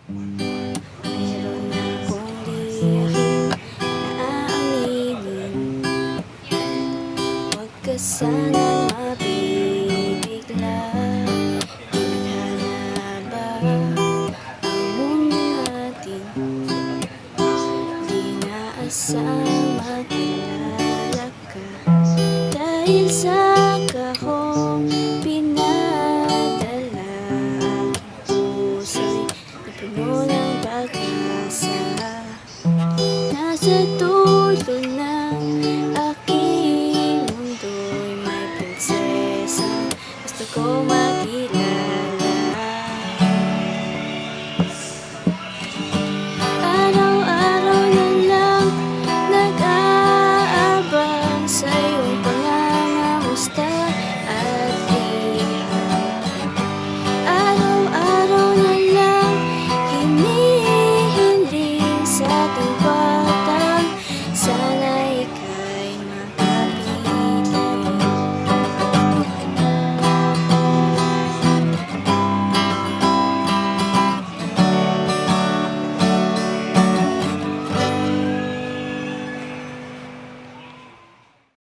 Meron akong lihim na aaminin. Huwag ka sana mabibigla. Tadhana ba ang mundo natin? Di naasang makilala ka dahil sa kahong pinadala. Aking puso'y napuno ng pag-asa. Nasa dulo na